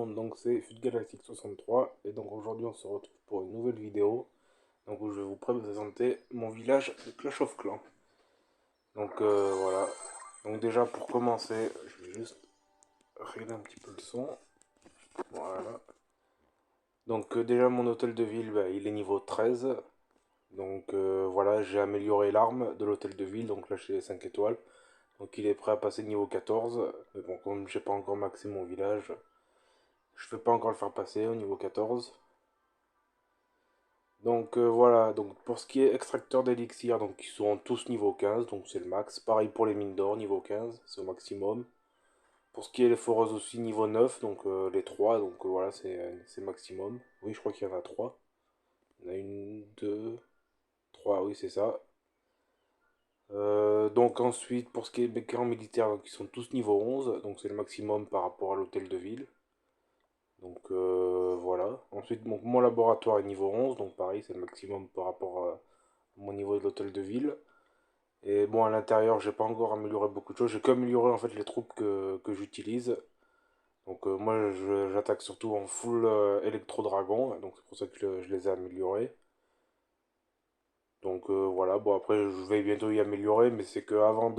monde, donc c'est Fut Galactique 63 et donc aujourd'hui on se retrouve pour une nouvelle vidéo donc où je vais vous présenter mon village de Clash of Clans. Donc voilà, donc déjà pour commencer, je vais juste régler un petit peu le son, voilà. Donc déjà mon hôtel de ville, bah, il est niveau 13, donc voilà, j'ai amélioré l'arme de l'hôtel de ville, donc là j'ai 5 étoiles, donc il est prêt à passer niveau 14, mais bon comme j'ai pas encore maxé mon village, je ne peux pas encore le faire passer au niveau 14. Donc voilà, donc pour ce qui est extracteur d'élixir, donc ils sont tous niveau 15, donc c'est le max. Pareil pour les mines d'or, niveau 15, c'est au maximum. Pour ce qui est les foreuses aussi, niveau 9, donc les 3, donc voilà, c'est maximum. Oui, je crois qu'il y en a 3. Il y en a une, 2, 3, oui, c'est ça. Donc ensuite, pour ce qui est des camps militaires, donc ils sont tous niveau 11, donc c'est le maximum par rapport à l'hôtel de ville. Donc voilà. Ensuite, donc, mon laboratoire est niveau 11, donc pareil, c'est le maximum par rapport à mon niveau de l'hôtel de ville. Et bon, à l'intérieur, j'ai pas encore amélioré beaucoup de choses. J'ai qu'amélioré en fait les troupes que j'utilise. Donc moi, j'attaque surtout en full électro-dragon, donc c'est pour ça que je les ai améliorés. Donc voilà, bon après, je vais bientôt y améliorer, mais c'est que avant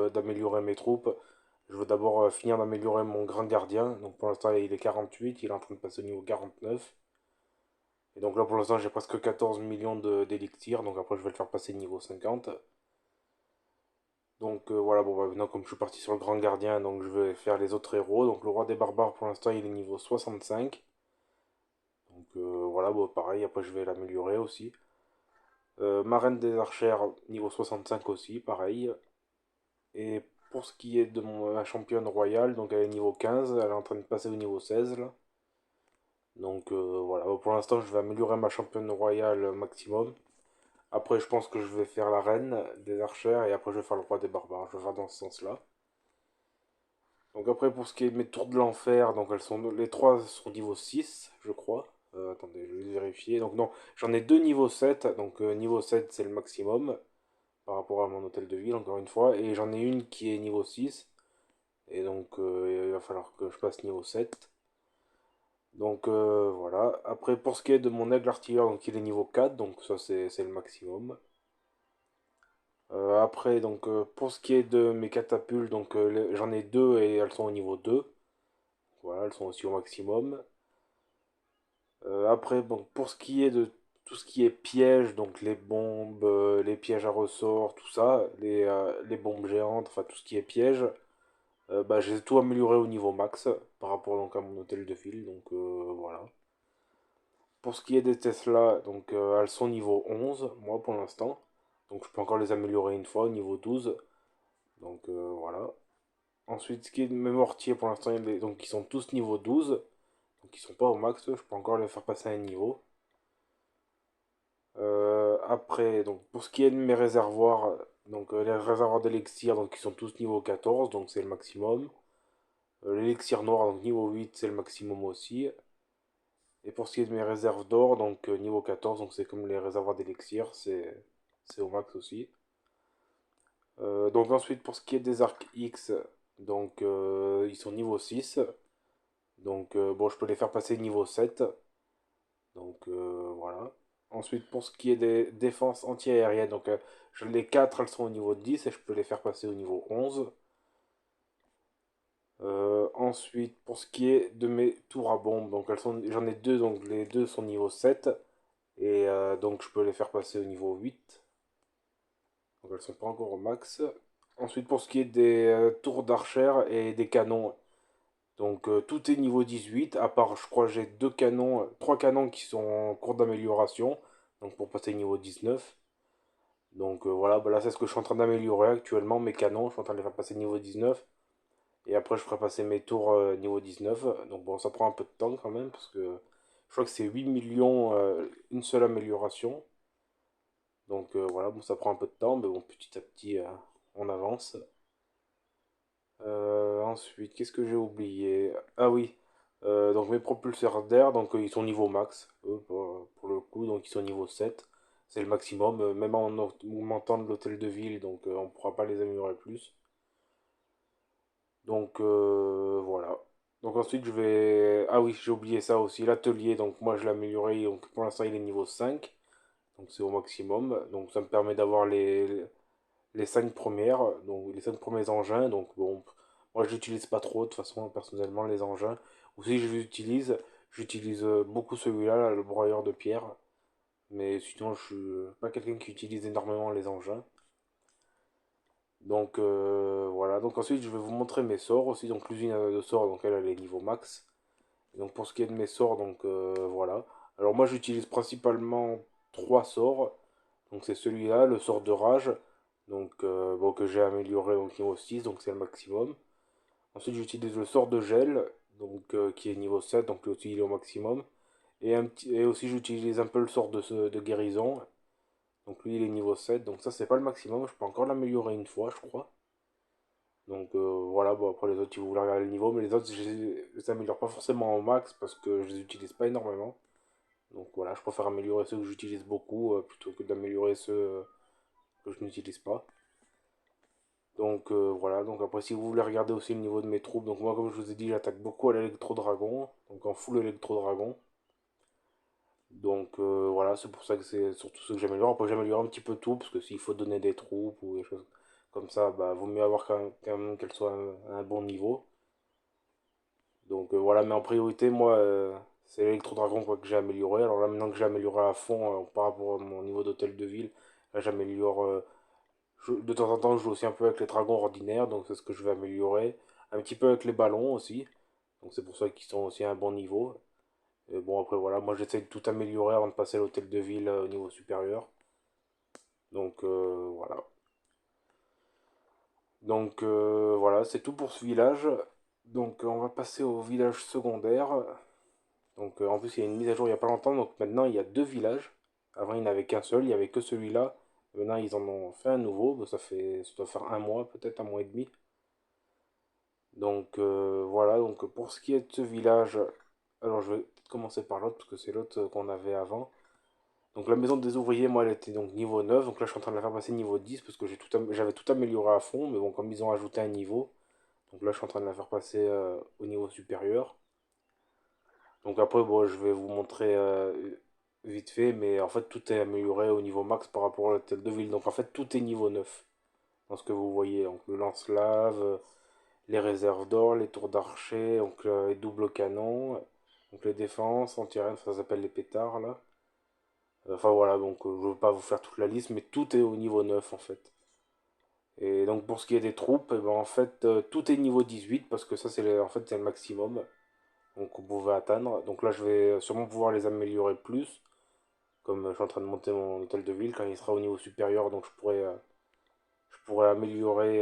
d'améliorer mes troupes, je veux d'abord finir d'améliorer mon grand gardien. Donc pour l'instant, il est 48, il est en train de passer au niveau 49. Et donc là pour l'instant j'ai presque 14 millions d'élixir, donc après je vais le faire passer niveau 50. Donc voilà, bon bah, maintenant comme je suis parti sur le grand gardien, donc je vais faire les autres héros. Donc le roi des barbares pour l'instant il est niveau 65. Donc voilà, bon pareil, après je vais l'améliorer aussi. Ma reine des archères niveau 65 aussi, pareil. Et pour ce qui est de ma championne royale, donc elle est niveau 15, elle est en train de passer au niveau 16 là. Donc voilà, bon, pour l'instant je vais améliorer ma championne royale maximum. Après, je pense que je vais faire la reine des archères et après, je vais faire le roi des barbares. Je vais faire dans ce sens-là. Donc, après, pour ce qui est de mes tours de l'enfer, donc les trois sont niveau 6, je crois. Attendez, je vais juste vérifier. Donc, non, j'en ai deux niveau 7. Donc, niveau 7, c'est le maximum par rapport à mon hôtel de ville, encore une fois. Et j'en ai une qui est niveau 6. Et donc, il va falloir que je passe niveau 7. Donc, voilà. Après, pour ce qui est de mon aigle artilleur, donc il est niveau 4. Donc, ça, c'est le maximum. Après, donc, pour ce qui est de mes catapultes, donc j'en ai deux et elles sont au niveau 2. Voilà, elles sont aussi au maximum. Après, bon, pour ce qui est de tout ce qui est pièges, donc les bombes, les pièges à ressort, tout ça, les bombes géantes, enfin tout ce qui est piège, bah, j'ai tout amélioré au niveau max par rapport donc à mon hôtel de ville. Donc voilà. Pour ce qui est des Tesla, donc elles sont niveau 11, moi pour l'instant. Donc je peux encore les améliorer une fois au niveau 12. Donc voilà. Ensuite, ce qui est de mes mortiers, pour l'instant, donc ils sont tous niveau 12. Donc ils sont pas au max, je peux encore les faire passer à un niveau. Après, donc pour ce qui est de mes réservoirs, donc les réservoirs d'élixir, donc ils sont tous niveau 14, donc c'est le maximum. L'élixir noir, donc niveau 8, c'est le maximum aussi. Et pour ce qui est de mes réserves d'or, donc niveau 14, donc c'est comme les réservoirs d'élixir, c'est au max aussi. Donc ensuite, pour ce qui est des arcs X, donc ils sont niveau 6. Donc bon, je peux les faire passer niveau 7. Donc voilà. Ensuite, pour ce qui est des défenses anti-aériennes, donc les 4 elles sont au niveau 10 et je peux les faire passer au niveau 11. Ensuite, pour ce qui est de mes tours à bombe, donc j'en ai deux, donc les deux sont niveau 7. Et donc je peux les faire passer au niveau 8. Donc elles sont pas encore au max. Ensuite, pour ce qui est des tours d'archère et des canons, donc tout est niveau 18, à part je crois j'ai deux canons, trois canons qui sont en cours d'amélioration, donc pour passer niveau 19. Donc voilà, bah là c'est ce que je suis en train d'améliorer actuellement, mes canons, je suis en train de les faire passer niveau 19. Et après je ferai passer mes tours niveau 19. Donc bon, ça prend un peu de temps quand même, parce que je crois que c'est 8 millions une seule amélioration. Donc voilà, bon ça prend un peu de temps, mais bon petit à petit on avance. Ensuite, qu'est-ce que j'ai oublié? Ah oui, donc mes propulseurs d'air, donc ils sont niveau max, eux, pour le coup, donc ils sont niveau 7. C'est le maximum, même en augmentant de l'hôtel de ville, donc on pourra pas les améliorer plus. Donc voilà. Donc ensuite je vais... Ah oui, j'ai oublié ça aussi, l'atelier, donc moi je l'ai amélioré, donc pour l'instant il est niveau 5, donc c'est au maximum, donc ça me permet d'avoir les 5 premières, donc les 5 premiers engins, donc bon, moi je l'utilise pas trop de toute façon, personnellement les engins, ou si je l'utilise, j'utilise beaucoup celui-là, là, le broyeur de pierre, mais sinon je suis pas quelqu'un qui utilise énormément les engins. Donc voilà, donc ensuite je vais vous montrer mes sorts aussi, donc l'usine de sorts, donc elle est niveau max. Donc pour ce qui est de mes sorts, donc voilà. Alors moi j'utilise principalement trois sorts. Donc c'est celui-là, le sort de rage, donc bon, que j'ai amélioré au niveau 6, donc c'est le maximum. Ensuite j'utilise le sort de gel, donc qui est niveau 7, donc lui aussi il est au maximum. Et aussi j'utilise un peu le sort de guérison, donc lui il est niveau 7, donc ça c'est pas le maximum, je peux encore l'améliorer une fois je crois. Donc voilà, bon, après les autres, si vous voulez regarder le niveau, mais les autres, je les améliore pas forcément au max parce que je les utilise pas énormément. Donc voilà, je préfère améliorer ceux que j'utilise beaucoup plutôt que d'améliorer ceux que je n'utilise pas. Donc voilà, donc après si vous voulez regarder aussi le niveau de mes troupes, donc moi comme je vous ai dit, j'attaque beaucoup à l'électro-dragon, donc en full électro-dragon. Donc voilà, c'est pour ça que c'est surtout ce que j'améliore. Après j'améliore un petit peu tout, parce que s'il faut donner des troupes ou des choses comme ça, bah vaut mieux avoir quand même qu'elles soient à un bon niveau. Donc voilà, mais en priorité, moi, c'est l'électro-dragon quoi, que j'ai amélioré. Alors là, maintenant que j'ai amélioré à fond par rapport à mon niveau d'hôtel de ville, là j'améliore. De temps en temps, je joue aussi un peu avec les dragons ordinaires, donc c'est ce que je vais améliorer. Un petit peu avec les ballons aussi, donc c'est pour ça qu'ils sont aussi à un bon niveau. Et bon, après voilà, moi j'essaie de tout améliorer avant de passer à l'hôtel de ville au niveau supérieur. Donc voilà. Donc voilà, c'est tout pour ce village. Donc on va passer au village secondaire. Donc en plus il y a une mise à jour il n'y a pas longtemps, donc maintenant il y a deux villages. Avant il n'y en avait qu'un seul, il n'y avait que celui-là. Maintenant ils en ont fait un nouveau, bon, ça doit faire un mois, peut-être un mois et demi. Donc voilà, donc pour ce qui est de ce village, alors je vais peut-être commencer par l'autre parce que c'est l'autre qu'on avait avant. Donc la maison des ouvriers, moi elle était donc niveau 9, donc là je suis en train de la faire passer niveau 10 parce que j'avais tout amélioré à fond, mais bon comme ils ont ajouté un niveau, donc là je suis en train de la faire passer au niveau supérieur. Donc après, bon, je vais vous montrer vite fait, mais en fait, tout est amélioré au niveau max par rapport à l'hôtel de ville. Donc en fait, tout est niveau 9 dans ce que vous voyez. Donc le lance-lave, les réserves d'or, les tours d'archer, donc les doubles canons, donc les défenses anti-aériennes, ça s'appelle les pétards là. Enfin voilà, donc je ne veux pas vous faire toute la liste, mais tout est au niveau 9 en fait. Et donc pour ce qui est des troupes, eh ben, en fait, tout est niveau 18 parce que ça en fait, c'est le maximum. Donc vous pouvez atteindre. Donc là je vais sûrement pouvoir les améliorer plus. Comme je suis en train de monter mon hôtel de ville, quand il sera au niveau supérieur, donc je pourrais améliorer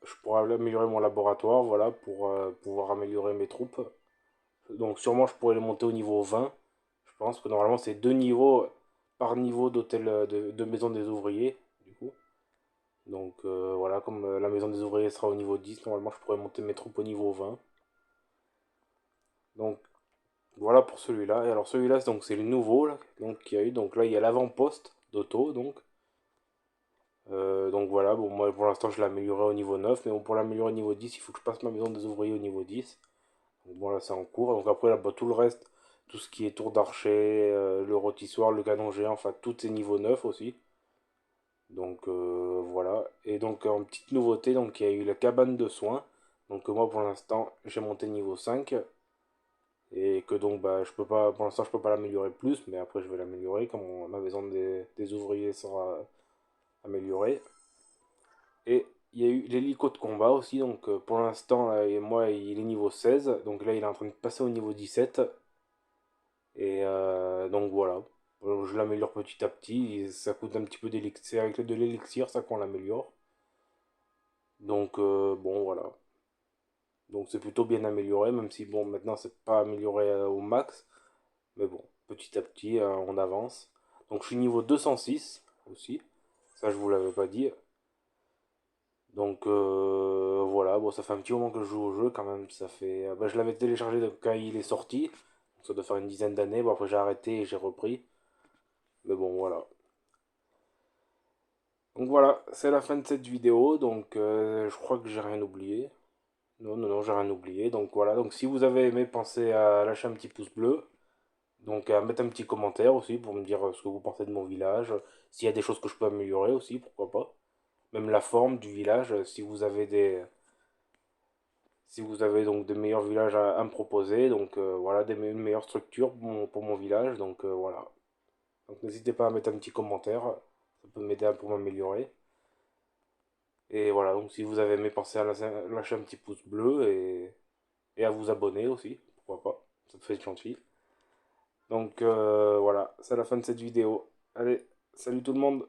je pourrais améliorer mon laboratoire, voilà, pour pouvoir améliorer mes troupes. Donc sûrement je pourrais les monter au niveau 20. Je pense que normalement c'est deux niveaux par niveau d'hôtel de maison des ouvriers, du coup. Donc voilà, comme la maison des ouvriers sera au niveau 10, normalement je pourrais monter mes troupes au niveau 20. Donc voilà pour celui-là. Et alors celui-là, donc c'est le nouveau là, donc qu'il y a eu. Donc là il y a l'avant-poste d'auto, donc voilà, bon moi pour l'instant je l'ai amélioré au niveau 9, mais bon pour l'améliorer au niveau 10, il faut que je passe ma maison des ouvriers au niveau 10. Donc bon là c'est en cours. Donc après là bah, tout le reste, tout ce qui est tour d'archer, le rôtissoir, le canon géant, enfin tout est niveau 9 aussi. Donc voilà. Et donc en petite nouveauté, donc il y a eu la cabane de soins. Donc moi pour l'instant j'ai monté niveau 5. Et que donc bah, je peux pas, pour l'instant je peux pas l'améliorer plus, mais après je vais l'améliorer quand ma maison des ouvriers sera améliorée. Et il y a eu l'hélico de combat aussi, donc pour l'instant moi il est niveau 16, donc là il est en train de passer au niveau 17. Et donc voilà, je l'améliore petit à petit, et ça coûte un petit peu d'élixir, c'est avec de l'élixir ça qu'on l'améliore. Donc bon voilà, donc c'est plutôt bien amélioré, même si bon maintenant c'est pas amélioré au max. Mais bon, petit à petit, on avance. Donc je suis niveau 206 aussi. Ça, je vous l'avais pas dit. Donc voilà, bon, ça fait un petit moment que je joue au jeu quand même. Ça fait, bah, je l'avais téléchargé quand il est sorti. Donc, ça doit faire une dizaine d'années. Bon, après j'ai arrêté et j'ai repris. Mais bon, voilà. Donc voilà, c'est la fin de cette vidéo. Donc je crois que j'ai rien oublié. Non, non, non, j'ai rien oublié. Donc voilà, donc si vous avez aimé, pensez à lâcher un petit pouce bleu. Donc à mettre un petit commentaire aussi pour me dire ce que vous pensez de mon village. S'il y a des choses que je peux améliorer aussi, pourquoi pas. Même la forme du village, si vous avez donc des meilleurs villages à me proposer, donc voilà, une meilleure structure pour mon village, donc voilà. Donc n'hésitez pas à mettre un petit commentaire, ça peut m'aider pour m'améliorer. Et voilà, donc si vous avez aimé, pensez à lâcher un petit pouce bleu et à vous abonner aussi, pourquoi pas, ça me fait gentil. Donc voilà, c'est la fin de cette vidéo. Allez, salut tout le monde!